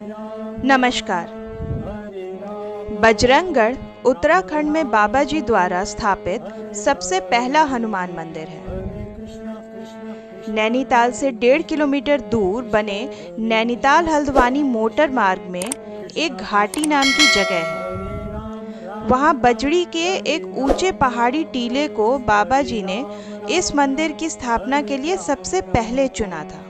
नमस्कार। बजरंगगढ़ उत्तराखंड में बाबा जी द्वारा स्थापित सबसे पहला हनुमान मंदिर है। नैनीताल से 1.5 किलोमीटर दूर बने नैनीताल हल्द्वानी मोटर मार्ग में एक घाटी नाम की जगह है। वहाँ बजड़ी के एक ऊंचे पहाड़ी टीले को बाबा जी ने इस मंदिर की स्थापना के लिए सबसे पहले चुना था।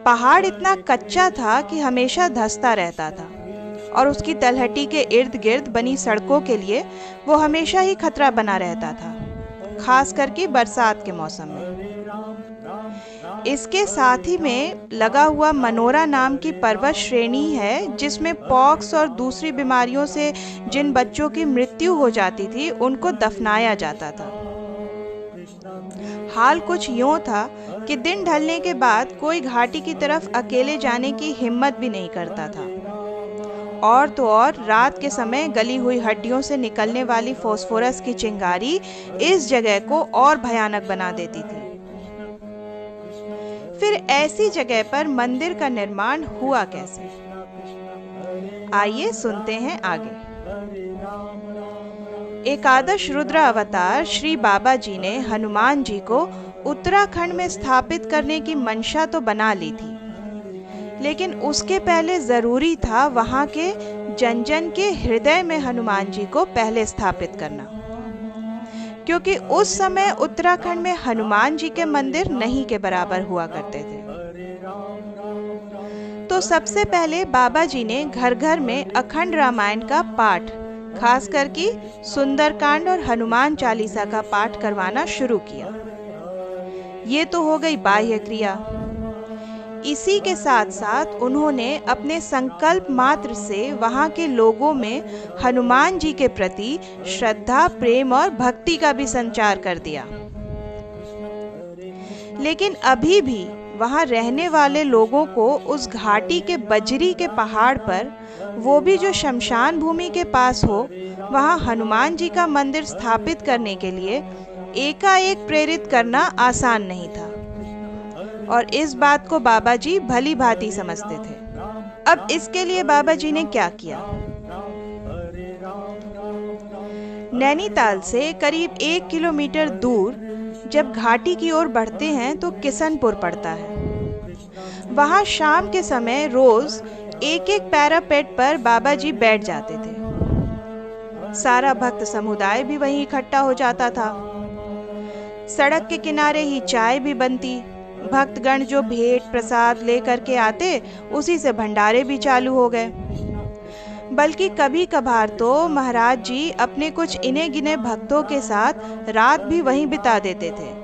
पहाड़ इतना कच्चा था कि हमेशा धंसता रहता था और उसकी तलहटी के इर्द गिर्द बनी सड़कों के लिए वो हमेशा ही खतरा बना रहता था, खास करके बरसात के मौसम में। इसके साथ ही में लगा हुआ मनोरा नाम की पर्वत श्रेणी है, जिसमें पॉक्स और दूसरी बीमारियों से जिन बच्चों की मृत्यु हो जाती थी उनको दफनाया जाता था। हाल कुछ यूं था कि दिन ढलने के बाद कोई घाटी की तरफ अकेले जाने की हिम्मत भी नहीं करता था। और तो और रात के समय गली हुई हड्डियों से निकलने वाली फास्फोरस की चिंगारी इस जगह को और भयानक बना देती थी। फिर ऐसी जगह पर मंदिर का निर्माण हुआ कैसे? आइए सुनते हैं आगे। एकादश रुद्र अवतार श्री बाबा जी ने हनुमान जी को उत्तराखंड में स्थापित करने की मंशा तो बना ली थी, लेकिन उसके पहले जरूरी था वहां के जन जन के हृदय में हनुमान जी को पहले स्थापित करना, क्योंकि उस समय उत्तराखंड में हनुमान जी के मंदिर नहीं के बराबर हुआ करते थे। तो सबसे पहले बाबा जी ने घर घर में अखंड रामायण का पाठ, खास करके सुंदरकांड और हनुमान चालीसा का पाठ करवाना शुरू किया। ये तो हो गई बाह्य क्रिया। इसी के साथ साथ उन्होंने अपने संकल्प मात्र से वहां के लोगों में हनुमान जी के प्रति श्रद्धा, प्रेम और भक्ति का भी संचार कर दिया। लेकिन अभी भी वहां रहने वाले लोगों को उस घाटी के बजरी के पहाड़ पर, वो भी जो शमशान भूमि के पास हो, वहां हनुमान जी का मंदिर स्थापित करने के लिए एकाएक प्रेरित करना आसान नहीं था, और इस बात को बाबा जी भली भांति समझते थे। अब इसके लिए बाबा जी ने क्या किया? नैनीताल से करीब 1 किलोमीटर दूर जब घाटी की ओर बढ़ते हैं तो किसनपुर पड़ता है। वहां शाम के समय रोज एक एक पैरापेट पर बाबा जी बैठ जाते थे। सारा भक्त समुदाय भी वहीं इकट्ठा हो जाता था। सड़क के किनारे ही चाय भी बनती। भक्तगण जो भेंट प्रसाद लेकर के आते, उसी से भंडारे भी चालू हो गए। बल्कि कभी कभार तो महाराज जी अपने कुछ इने गिने भक्तों के साथ रात भी वहीं बिता देते थे।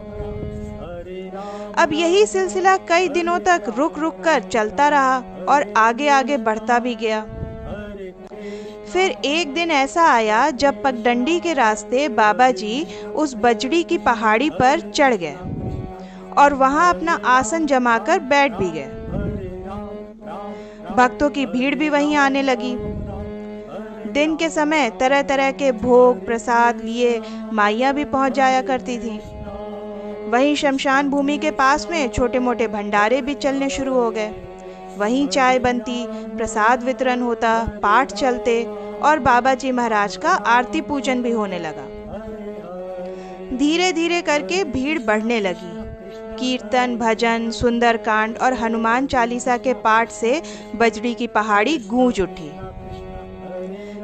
अब यही सिलसिला कई दिनों तक रुक रुक कर चलता रहा और आगे आगे बढ़ता भी गया। फिर एक दिन ऐसा आया जब पगडंडी के रास्ते बाबा जी उस बजड़ी की पहाड़ी पर चढ़ गए और वहां अपना आसन जमाकर बैठ भी गए। भक्तों की भीड़ भी वहीं आने लगी। दिन के समय तरह तरह के भोग प्रसाद लिए माइयां भी पहुंच जाया करती थीं। वहीं शमशान भूमि के पास में छोटे मोटे भंडारे भी चलने शुरू हो गए। वहीं चाय बनती, प्रसाद वितरण होता, पाठ चलते और बाबा जी महाराज का आरती पूजन भी होने लगा। धीरे धीरे करके भीड़ बढ़ने लगी। कीर्तन, भजन, सुंदरकांड और हनुमान चालीसा के पाठ से बजड़ी की पहाड़ी गूंज उठी।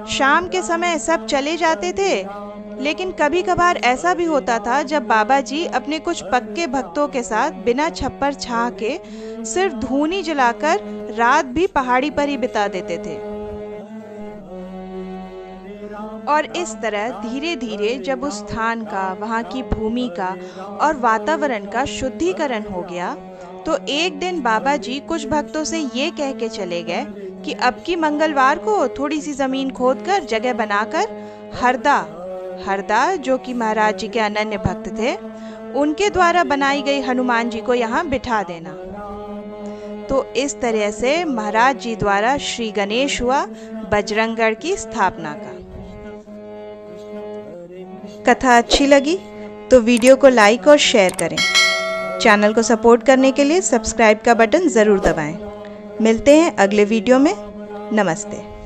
शाम के समय सब चले जाते थे, लेकिन कभी कभार ऐसा भी होता था जब बाबा जी अपने कुछ पक्के भक्तों के साथ बिना छप्पर छाह के सिर्फ धूनी जलाकर रात भी पहाड़ी पर ही बिता देते थे। और इस तरह धीरे धीरे जब उस स्थान का, वहाँ की भूमि का और वातावरण का शुद्धिकरण हो गया, तो एक दिन बाबा जी कुछ भक्तों से ये कह के चले गए कि अब की मंगलवार को थोड़ी सी जमीन खोदकर जगह बनाकर हरदा, जो कि महाराज जी के अनन्य भक्त थे, उनके द्वारा बनाई गई हनुमान जी को यहाँ बिठा देना। तो इस तरह से महाराज जी द्वारा श्री गणेश हुआ बजरंगगढ़ की स्थापना का। कथा अच्छी लगी तो वीडियो को लाइक और शेयर करें। चैनल को सपोर्ट करने के लिए सब्सक्राइब का बटन ज़रूर दबाएं। मिलते हैं अगले वीडियो में। नमस्ते।